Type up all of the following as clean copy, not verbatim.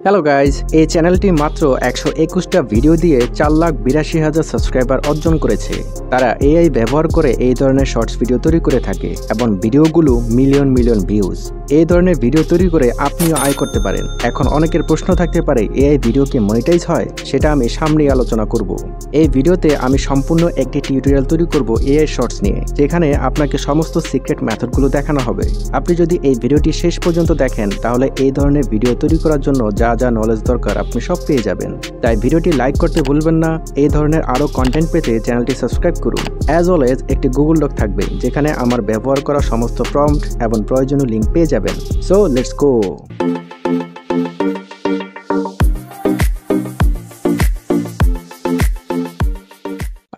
Hello guys, এই চ্যানেলটি মাত্র 121টা ভিডিও দিয়ে 4,82,000 সাবস্ক্রাইবার অর্জন করেছে। তারা এআই ব্যবহার করে এই ধরনের শর্টস ভিডিও তৈরি করে থাকে এবং ভিডিওগুলো মিলিয়ন মিলিয়ন ভিউজ। এই ধরনের ভিডিও তৈরি করে আপনিও আয় করতে পারেন। এখন অনেকের প্রশ্ন থাকতে পারে, এআই ভিডিও কি মনিটাইজ হয়? সেটা আমি সামনেই আলোচনা করব। এই ভিডিওতে আমি সম্পূর্ণ একটি টিউটোরিয়াল তৈরি করব এআই শর্টস নিয়ে, যেখানে আপনাকে সমস্ত সিক্রেট মেথডগুলো দেখানো হবে। আপনি যদি এই ভিডিওটি শেষ পর্যন্ত দেখেন, তাহলে এই ধরনের ভিডিও তৈরি করার জন্য যা যা নলেজ দরকার আপনি সব পেয়ে যাবেন। তাই ভিডিওটি লাইক করতে ভুলবেন না। এই ধরনের আরও কন্টেন্ট পেতে চ্যানেলটি সাবস্ক্রাইব করুন। অ্যাজ অলওয়েজ একটি গুগল ডক থাকবে, যেখানে আমার ব্যবহার করা সমস্ত প্রম্পট এবং প্রয়োজনীয় লিঙ্ক পেয়ে যাবেন। So let's go.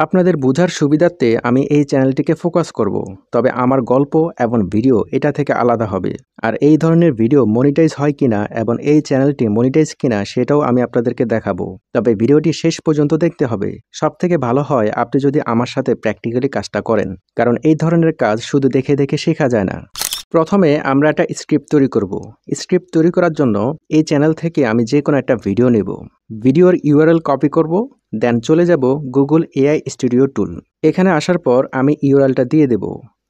আপনাদের বোঝার সুবিধার্থে আমি এই চ্যানেলটিকে ফোকাস করব, তবে আমার গল্প এবং ভিডিও এটা থেকে আলাদা হবে। আর এই ধরনের ভিডিও মনিটাইজ হয় কিনা এবং এই চ্যানেলটি মনিটাইজ কিনা সেটাও আমি আপনাদেরকে দেখাবো। তবে ভিডিওটি শেষ পর্যন্ত দেখতে হবে। সবথেকে ভালো হয় আপনি যদি আমার সাথে প্র্যাকটিক্যালি কাজটা করেন, কারণ এই ধরনের কাজ শুধু দেখে দেখে শেখা যায় না। প্রথমে আমরা একটা স্ক্রিপ্ট তৈরি করব। স্ক্রিপ্ট তৈরি করার জন্য এই চ্যানেল থেকে আমি যে কোনো একটা ভিডিও নেব। ভিডিওর ইউআরএল কপি করব, দেন চলে যাব গুগল এআই স্টুডিও টুল। এখানে আসার পর আমি ইউআরএলটা দিয়ে দেব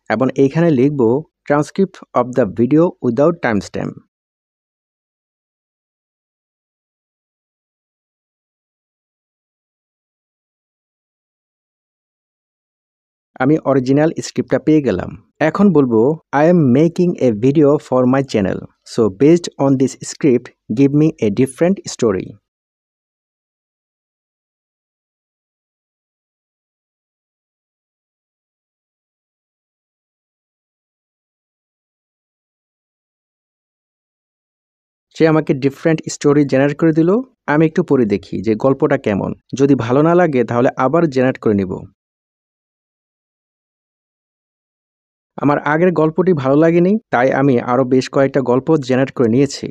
এবং এইখানে লিখব transcript of the video without time stamp. আমি অরিজিনাল স্ক্রিপ্টটা পেয়ে গেলাম। এখন বলবো, I am making a video for my channel, so based on this script give me a different story. সে আমাকে ডিফারেন্ট স্টোরি জেনারেট করে দিল। আমি একটু পড়ে দেখি যে গল্পটা কেমন। যদি ভালো না লাগে তাহলে আবার জেনারেট করে নিব। আমার আগের গল্পটি ভালো লাগেনি, তাই আমি আরও বেশ কয়েকটা গল্প জেনারেট করে নিয়েছি।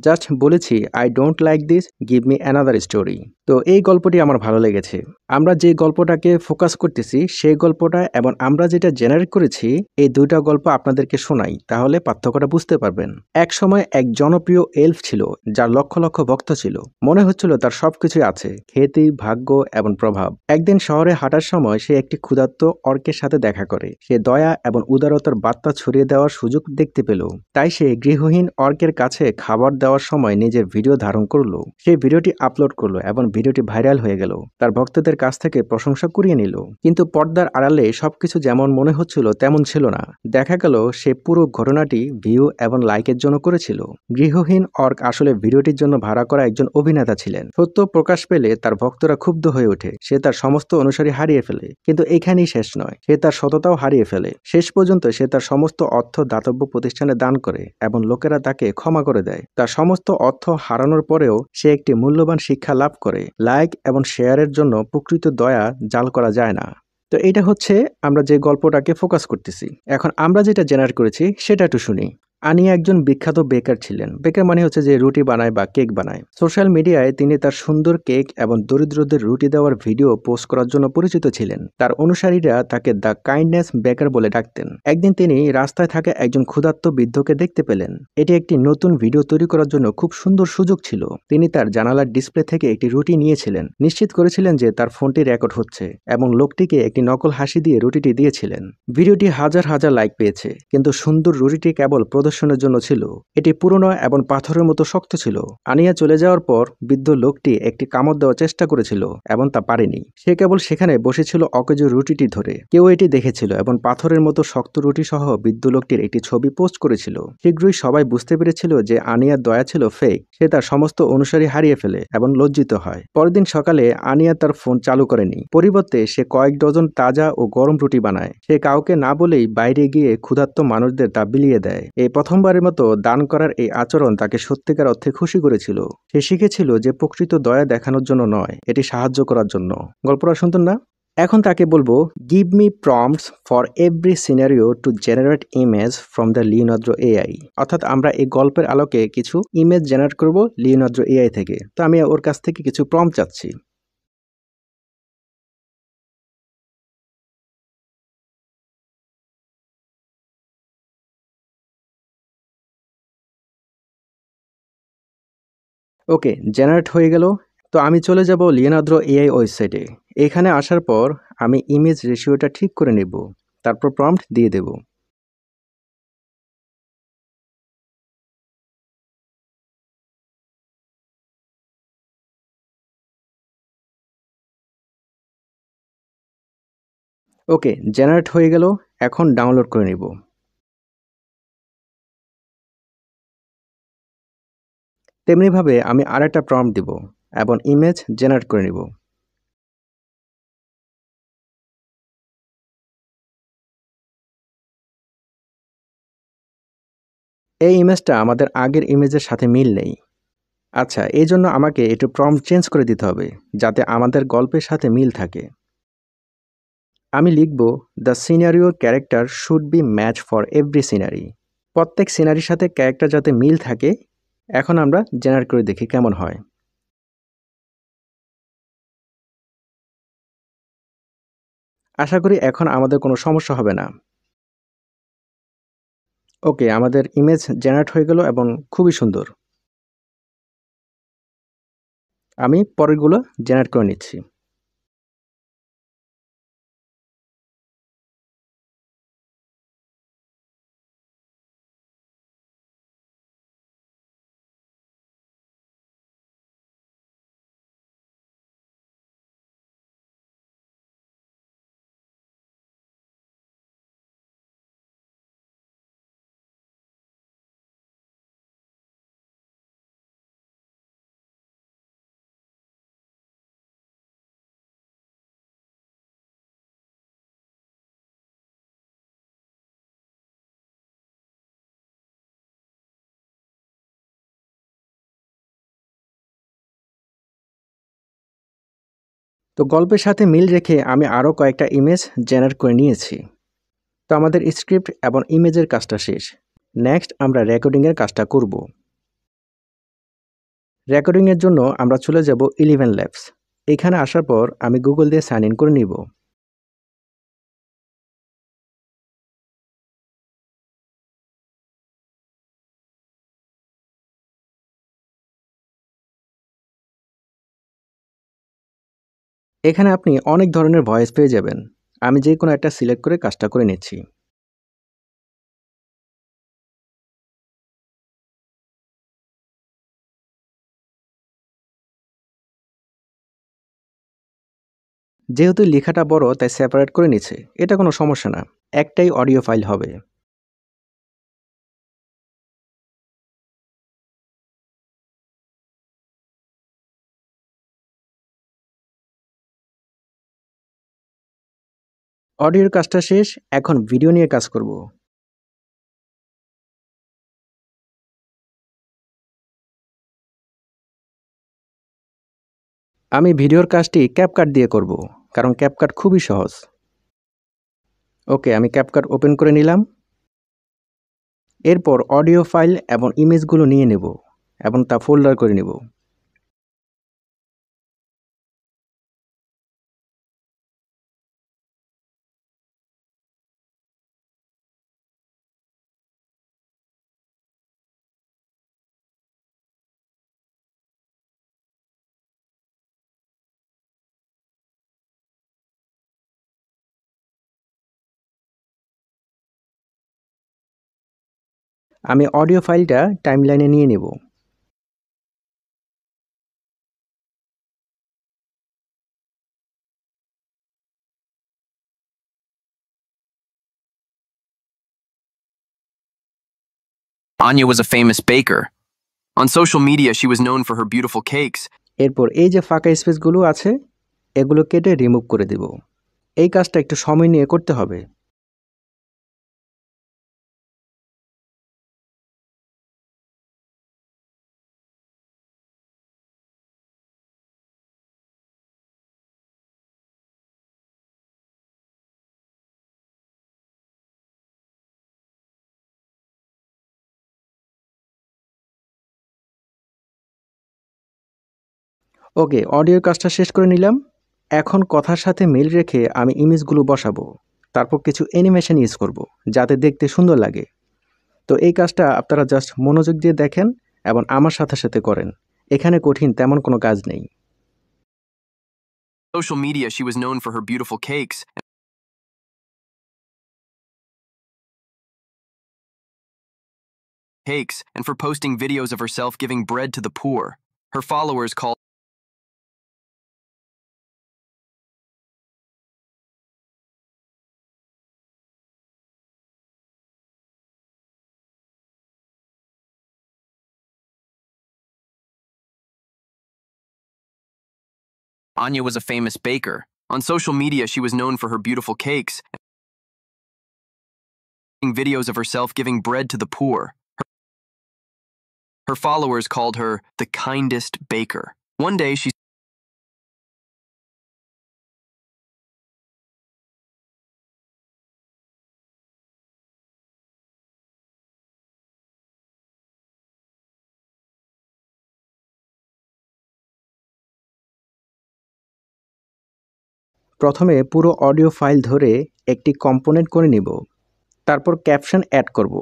জাস্ট বলেছি, I don't like this, give me another story. তো এই গল্পটি আমার ভালো লেগেছে। আমরা যে গল্পটাকে ফোকাস করতেছি সেই গল্পটা এবং আমরা যেটা জেনারেট করেছি, এই দুইটা গল্প আপনাদেরকে শোনাই, তাহলে পার্থক্যটা বুঝতে পারবেন। এক সময় এক জনপ্রিয় এলফ ছিল, যার লক্ষ লক্ষ ভক্ত ছিল। মনে হচ্ছিল তার সবকিছুই আছে, খ্যাতি, ভাগ্য এবং প্রভাব। একদিন শহরে হাঁটার সময় সে একটি ক্ষুধার্ত অর্কের সাথে দেখা করে। সে দয়া এবং উদারতার বার্তা ছড়িয়ে দেওয়ার সুযোগ দেখতে পেল। তাই সে গৃহহীন অর্কের কাছে খাবার দেওয়ার সময় নিজের ভিডিও ধারণ করলো। সেই ভিডিওটি আপলোড করলো এবং ভিডিওটি ভাইরাল হয়ে গেল। তার ভক্তদের কাছ থেকে প্রশংসা কুড়িয়ে নিল। কিন্তু পর্দার আড়ালে সবকিছু যেমন মনে হচ্ছিল তেমন ছিল না। দেখা গেল সে পুরো ঘটনাটি ভিউ এবং লাইকের জন্য করেছিল। গৃহহীন অর্ক আসলে ভিডিওটির জন্য ভাড়া করা একজন অভিনেতা ছিলেন। সত্য প্রকাশ পেলে তার ভক্তরা ক্ষুব্ধ হয়ে ওঠে। সে তার সমস্ত অনুসারী হারিয়ে ফেলে। কিন্তু এখানেই শেষ নয়, সে তার সততাও হারিয়ে ফেলে। শেষ পর্যন্ত সে তার সমস্ত অর্থ দাতব্য প্রতিষ্ঠানে দান করে এবং লোকেরা তাকে ক্ষমা করে দেয়। তার সমস্ত অর্থ হারানোর পরেও সে একটি মূল্যবান শিক্ষা লাভ করে, লাইক এবং শেয়ারের জন্য প্রকৃত দয়া জাল করা যায় না। তো এটা হচ্ছে আমরা যে গল্পটাকে ফোকাস করতেছি। এখন আমরা যেটা জেনারেট করেছি সেটা একটু শুনি। আনিয়া একজন বিখ্যাত বেকার ছিলেন। বেকার মানে হচ্ছে যে রুটি বানায় বা কেক বানায়। সোশ্যাল মিডিয়ায় তিনি তার সুন্দর কেক এবং দরিদ্রদের রুটি দেওয়ার ভিডিও পোস্ট করার জন্য পরিচিত ছিলেন। তার অনুসারীরা তাকে দ্য কাইন্ডনেস বেকার বলে ডাকতেন। একদিন তিনি রাস্তায় থাকা একজন ক্ষুধার্ত বৃদ্ধকে দেখতে পেলেন। এটি একটি নতুন ভিডিও তৈরি করার জন্য খুব সুন্দর সুযোগ ছিল। তিনি তার জানালার ডিসপ্লে থেকে একটি রুটি নিয়েছিলেন, নিশ্চিত করেছিলেন যে তার ফোনটি রেকর্ড হচ্ছে এবং লোকটিকে একটি নকল হাসি দিয়ে রুটিটি দিয়েছিলেন। ভিডিওটি হাজার হাজার লাইক পেয়েছে, কিন্তু সুন্দর রুটিটি কেবল প্রদর্শনের জন্য ছিল। এটি পুরনো এবং পাথরের মতো শক্ত ছিল। আনিয়া চলে যাওয়ার পর বৃদ্ধ লোকটি একটি কামড় দেওয়ার চেষ্টা করেছিল এবং তা পারেনি। সে কেবল সেখানে বসেছিল অকেজো রুটিটি ধরে। কেউ এটি দেখেছিল এবং পাথরের মতো শক্ত রুটি সহ বৃদ্ধ লোকটির একটি ছবি পোস্ট করেছিল। শীঘ্রই সবাই বুঝতে পেরেছিল যে আনিয়ার দয়া ছিল ফেক। সে তার সমস্ত অনুসারী হারিয়ে ফেলে এবং লজ্জিত হয়। পরের দিন সকালে আনিয়া তার ফোন চালু করেনি। পরিবর্তে সে কয়েক ডজন তাজা ও গরম রুটি বানায়। সে কাউকে না বলেই বাইরে গিয়ে ক্ষুধার্ত মানুষদের তা বিলিয়ে দেয়। এই প্রথমবারের মতো দান করার এই আচরণ তাকে সত্যিকার অর্থে খুশি করেছিল। সে শিখেছিল যে প্রকৃত দয়া দেখানোর জন্য নয়, এটি সাহায্য করার জন্য। গল্পটা শুনতেন না? এখন তাকে বলবো, give me prompts for every scenario to generate image from the Leonardo AI. অর্থাৎ আমরা এই গল্পের আলোকে কিছু ইমেজ জেনারেট করব লিওনার্দো এআই থেকে। তো আমি ওর কাছ থেকে কিছু প্রম্পট চাচ্ছি। ওকে, জেনারেট হয়ে গেল। তো আমি চলে যাব লিওনার্দো এআই ওয়েবসাইটে। এখানে আসার পর আমি ইমেজ রেশিওটা ঠিক করে নেব। তারপর প্রম্পট দিয়ে দেব। ওকে, জেনারেট হয়ে গেল। এখন ডাউনলোড করে নেব। তেমনিভাবে আমি আরেকটা প্রম্পট দিব এবং ইমেজ জেনারেট করে নেব। এই ইমেজটা আমাদের আগের ইমেজের সাথে মিল নেই। আচ্ছা, এই জন্য আমাকে একটু প্রম্পট চেঞ্জ করে দিতে হবে যাতে আমাদের গল্পের সাথে মিল থাকে। আমি লিখব, the scenario character should be match for every scenery. প্রত্যেক সিনারির সাথে ক্যারেক্টার যাতে মিল থাকে। এখন আমরা জেনারেট করে দেখি কেমন হয়। আশা করি এখন আমাদের কোনো সমস্যা হবে না। ওকে, আমাদের ইমেজ জেনারেট হয়ে গেল এবং খুবই সুন্দর। আমি পরেরগুলো জেনারেট করে নিচ্ছি। তো গল্পের সাথে মিল রেখে আমি আরও কয়েকটা ইমেজ জেনারেট করে নিয়েছি। তো আমাদের স্ক্রিপ্ট এবং ইমেজের কাজটা শেষ। নেক্সট আমরা রেকর্ডিংয়ের কাজটা করব। রেকর্ডিংয়ের জন্য আমরা চলে যাব 11 ল্যাবস। এখানে আসার পর আমি গুগল দিয়ে সাইন ইন করে নিব। এখানে আপনি অনেক ধরনের ভয়েস পেয়ে যাবেন। আমি যে কোনো একটা সিলেক্ট করে কাজটা করে নিচ্ছি। যেহেতু লেখাটা বড় তাই সেপারেট করে নিচ্ছে। এটা কোনো সমস্যা না। একটাই অডিও ফাইল হবে। অডিওর কাজটা শেষ। এখন ভিডিও নিয়ে কাজ করব। আমি ভিডিওর কাজটি ক্যাপকাট দিয়ে করব, কারণ ক্যাপকাট খুবই সহজ। ওকে, আমি ক্যাপকাট ওপেন করে নিলাম। এরপর অডিও ফাইল এবং ইমেজগুলো নিয়ে নেব এবং তা ফোল্ডার করে নেব। আমি অডিও ফাইলটা টাইমলাইনে নিয়ে নেব। Anya was a famous baker. On social media, she was known for her beautiful cakes. এরপর এই যে ফাঁকা স্পেসগুলো আছে এগুলো কেটে রিমুভ করে দেব। এই কাজটা একটু সময় নিয়ে করতে হবে। ওকে, অডিওর কাজটা শেষ করে নিলাম। এখন কথার সাথে মিল রেখে আমি ইমেজগুলো বসাবো। তারপর কিছু অ্যানিমেশন ইউজ করব যাতে দেখতে সুন্দর লাগে। তো এই কাজটা আপনারা জাস্ট মনোযোগ দিয়ে দেখেন এবং আমার সাথে সাথে করেন। এখানে কঠিন তেমন কোনো কাজ নেই। Social media, she was known for her beautiful cakes and for posting videos of herself giving bread to the poor. Her followers called Anya was a famous baker. On social media, she was known for her beautiful cakes and videos of herself giving bread to the poor. Her followers called her the kindest baker. One day she প্রথমে পুরো audio file ধরে একটি component করে নিব, তারপর caption add করব।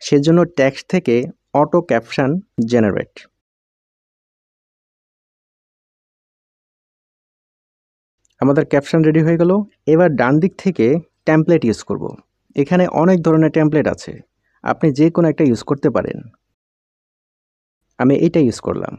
সেজন্য text থেকে অটো ক্যাপশন জেনারেট। আমাদের ক্যাপশন রেডি হয়ে গেল। এবার ডান দিক থেকে টেমপ্লেট ইউজ করব। এখানে অনেক ধরনের টেমপ্লেট আছে, আপনি যে কোনো একটা ইউজ করতে পারেন। আমি এটা ইউজ করলাম।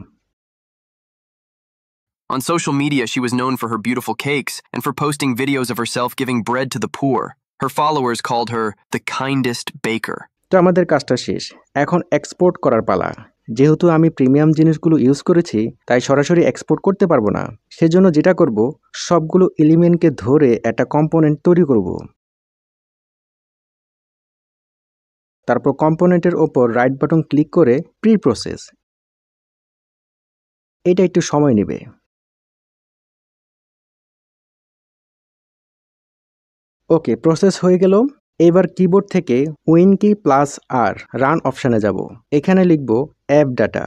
On social media, she was known for her beautiful cakes and for posting videos of herself giving bread to the poor. Her followers called her the kindest baker. তো আমাদের কাজটা শেষ, এখন এক্সপোর্ট করার পালা। যেহেতু আমি প্রিমিয়াম জিনিসগুলো ইউজ করেছি, তাই সরাসরি এক্সপোর্ট করতে পারবো না। সেজন্য যেটা করব, সবগুলো এলিমেন্টকে ধরে একটা কম্পোনেন্ট তৈরি করব। তারপর কম্পোনেন্টের ওপর রাইট বাটন ক্লিক করে প্রি প্রসেস। এটা একটু সময় নেবে। ওকে, প্রসেস হয়ে গেল। এবার কিবোর্ড থেকে উইন কি প্লাস আর রান অপশানে যাব। এখানে লিখব অ্যাপ ডাটা।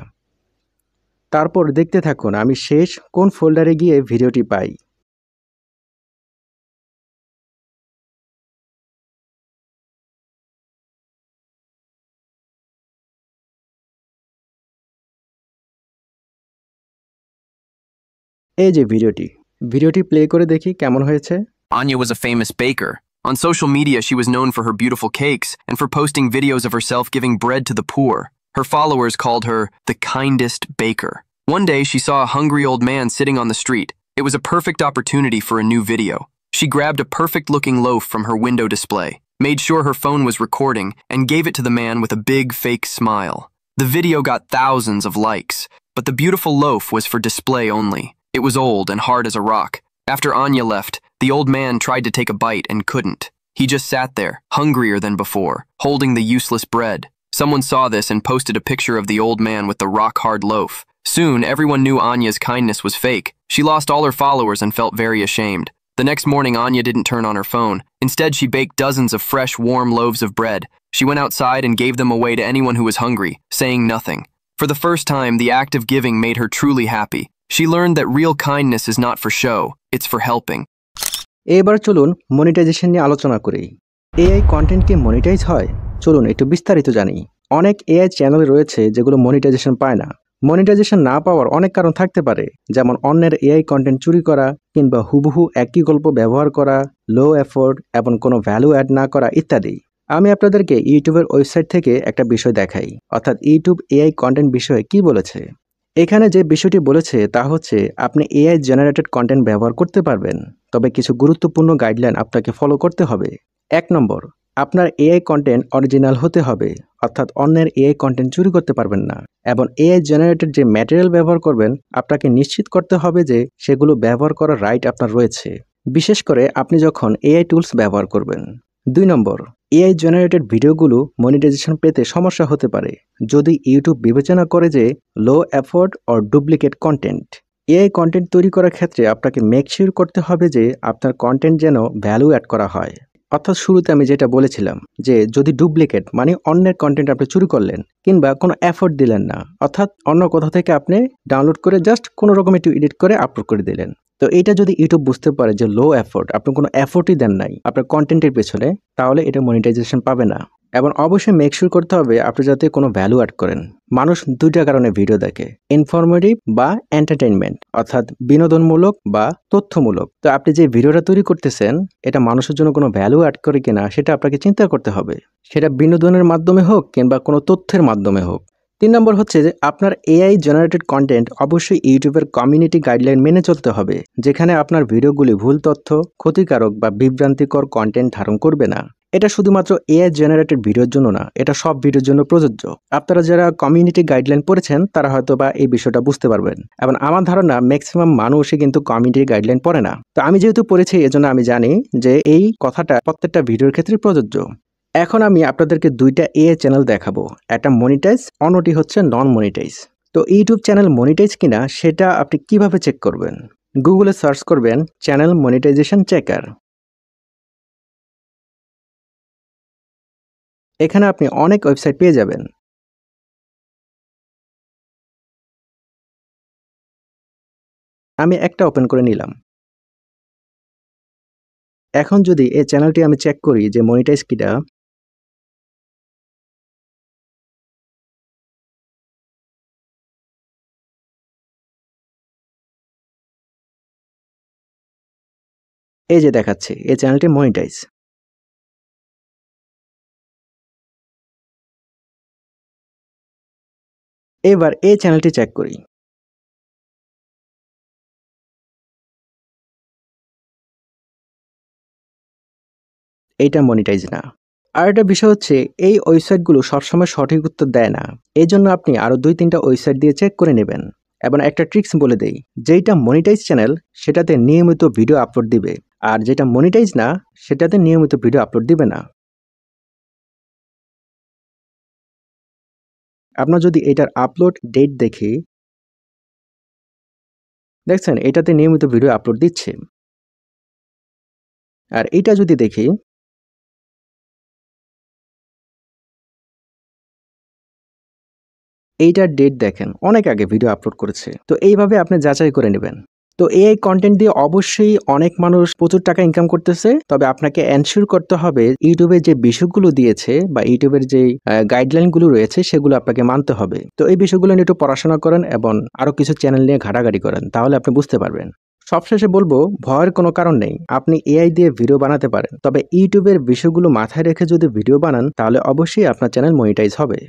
তারপর দেখতে থাকুন আমি শেষ কোন ফোল্ডারে গিয়ে ভিডিওটি পাই। এই যে ভিডিওটি প্লে করে দেখি কেমন হয়েছে। Anya was a famous baker. On social media, she was known for her beautiful cakes and for posting videos of herself giving bread to the poor. Her followers called her the kindest baker. One day, she saw a hungry old man sitting on the street. It was a perfect opportunity for a new video. She grabbed a perfect-looking loaf from her window display, made sure her phone was recording, and gave it to the man with a big fake smile. The video got thousands of likes, but the beautiful loaf was for display only. It was old and hard as a rock. After Anya left, the old man tried to take a bite and couldn't. He just sat there, hungrier than before, holding the useless bread. Someone saw this and posted a picture of the old man with the rock-hard loaf. Soon, everyone knew Anya's kindness was fake. She lost all her followers and felt very ashamed. The next morning, Anya didn't turn on her phone. Instead, she baked dozens of fresh, warm loaves of bread. She went outside and gave them away to anyone who was hungry, saying nothing. For the first time, the act of giving made her truly happy. She learned that real kindness is not for show, it's for helping. এবার চলুন monetization নিয়ে আলোচনা করি। AI content কি monetize হয়? চলুন একটু বিস্তারিত জানি। অনেক এআই চ্যানেল রয়েছে যেগুলো মনিটাইজেশন পায় না। মনিটাইজেশন না পাওয়ার অনেক কারণ থাকতে পারে, যেমন অন্যের এআই কন্টেন্ট চুরি করা, কিংবা হুবহু একই গল্প ব্যবহার করা, লো এফোর্ট এবং কোনো ভ্যালু অ্যাড না করা ইত্যাদি। আমি আপনাদেরকে ইউটিউবের ওয়েবসাইট থেকে একটা বিষয় দেখাই, অর্থাৎ ইউটিউব এআই কন্টেন্ট বিষয়ে কি বলেছে। এখানে যে বিষয়টি বলেছে তা হচ্ছে আপনি এআই জেনারেটেড কন্টেন্ট ব্যবহার করতে পারবেন, তবে কিছু গুরুত্বপূর্ণ গাইডলাইন আপনাকে ফলো করতে হবে। 1 নম্বর, আপনার এআই কন্টেন্ট অরিজিনাল হতে হবে, অর্থাৎ অন্যের এআই কন্টেন্ট চুরি করতে পারবেন না। এবং এআই জেনারেটেড যে ম্যাটেরিয়াল ব্যবহার করবেন, আপনাকে নিশ্চিত করতে হবে যে সেগুলো ব্যবহার করার রাইট আপনার রয়েছে, বিশেষ করে আপনি যখন এআই টুলস ব্যবহার করবেন। 2 নম্বর, এআই জেনারেটেড ভিডিওগুলো মনিটাইজেশন পেতে সমস্যা হতে পারে যদি ইউটিউব বিবেচনা করে যে low effort or duplicate content. AI content তৈরি করার ক্ষেত্রে আপনাকে মেক শিওর করতে হবে যে আপনার কন্টেন্ট যেন ভ্যালু অ্যাড করা হয়। অর্থাৎ শুরুতে আমি যেটা বলেছিলাম যে যদি ডুপ্লিকেট মানে অন্যের কন্টেন্ট আপনি চুরি করলেন কিংবা কোনো এফোর্ট দিলেন না, অর্থাৎ অন্য কোথাও থেকে আপনি ডাউনলোড করে জাস্ট কোনো রকম একটু এডিট করে আপলোড করে দিলেন, তো এটা যদি ইউটিউব বুঝতে পারে যে লো এফোর্ট, আপনি কোনো এফোর্টই দেন নাই আপনার কন্টেন্টের পেছনে, তাহলে এটা মনিটাইজেশন পাবে না। এবং অবশ্যই মেক শিওর করতে হবে আপনি যাতে কোনো ভ্যালু অ্যাড করেন। মানুষ ২টা কারণে ভিডিও দেখে, ইনফরমেটিভ বা এন্টারটেইনমেন্ট, অর্থাৎ বিনোদনমূলক বা তথ্যমূলক। তো আপনি যে ভিডিওটা তৈরি করতেছেন এটা মানুষের জন্য কোনো ভ্যালু অ্যাড করে কিনা সেটা আপনাকে চিন্তা করতে হবে। সেটা বিনোদনের মাধ্যমে হোক কিংবা কোনো তথ্যের মাধ্যমে হোক। ৩ নম্বর হচ্ছে যে আপনার এআই জেনারেটেড কনটেন্ট অবশ্যই ইউটিউবের কমিউনিটি গাইডলাইন মেনে চলতে হবে, যেখানে আপনার ভিডিওগুলি ভুল তথ্য, ক্ষতিকারক বা বিভ্রান্তিকর কনটেন্ট ধারণ করবে না। এটা শুধুমাত্র এআই জেনারেটেড ভিডিওর জন্য না, এটা সব ভিডিওর জন্য প্রযোজ্য। আপনারা যারা কমিউনিটি গাইডলাইন পড়েছেন তারা হয়তো বা এই বিষয়টা বুঝতে পারবেন। এবং আমার ধারণা ম্যাক্সিমাম মানুষই কিন্তু কমিউনিটি গাইডলাইন পড়ে না। তো আমি যেহেতু পড়েছি এজন্য আমি জানি যে এই কথাটা প্রত্যেকটা ভিডিওর ক্ষেত্রে প্রযোজ্য। এখন আমি আপনাদেরকে ২টা এআই চ্যানেল দেখাবো। একটা মনিটাইজ, অন্যটি হচ্ছে নন মনিটাইজ। তো ইউটিউব চ্যানেল মনিটাইজ কিনা সেটা আপনি কিভাবে চেক করবেন? গুগলে সার্চ করবেন চ্যানেল মনিটাইজেশন চেকার। এখানে আপনি অনেক ওয়েবসাইট পেয়ে যাবেন। আমি একটা ওপেন করে নিলাম। এখন যদি এই চ্যানেলটি আমি চেক করি যে মনিটাইজ কিনা, এই যে দেখাচ্ছে এই চ্যানেলটি মনিটাইজ। এবার এই চ্যানেলটি চেক করি। এইটা মনিটাইজ না। আর একটা বিষয় হচ্ছে এই ওয়েবসাইটগুলো সবসময় সঠিক উত্তর দেয় না। এজন্য আপনি আরো ২-৩টা ওয়েবসাইট দিয়ে চেক করে নেবেন। এবং একটা ট্রিক্স বলে দেই, যেইটা মনিটাইজ চ্যানেল সেটাতে নিয়মিত ভিডিও আপলোড দিবে। আর যেটা মনিটাইজ না সেটাতে নিয়মিত ভিডিও আপলোড দিবে না। আপনার যদি এটার আপলোড ডেট দেখি, দেখছেন এটাতে নিয়মিত ভিডিও আপলোড দিচ্ছে। আর এইটা যদি দেখি, এইটার ডেট দেখেন অনেক আগে ভিডিও আপলোড করেছে। তো এইভাবে আপনি যাচাই করে নেবেন। তো এআই কনটেন্ট দিয়ে অবশ্যই অনেক মানুষ প্রচুর টাকা ইনকাম করতেছে। তবে আপনাকে এনশিওর করতে হবে ইউটিউবে যে বিষয়গুলো দিয়েছে বা ইউটিউবের যে গাইডলাইন গুলো রয়েছে সেগুলো আপনাকে মানতে হবে। তো এই বিষয়গুলো নিয়ে একটু পড়াশোনা করেন এবং আরো কিছু চ্যানেল নিয়ে ঘাটাঘাটি করেন, তাহলে আপনি বুঝতে পারবেন। সবশেষে বলবো, ভয়ের কোনো কারণ নেই। আপনি এআই দিয়ে ভিডিও বানাতে পারেন। তবে ইউটিউবের বিষয়গুলো মাথায় রেখে যদি ভিডিও বানান তাহলে অবশ্যই আপনার চ্যানেল মনিটাইজ হবে।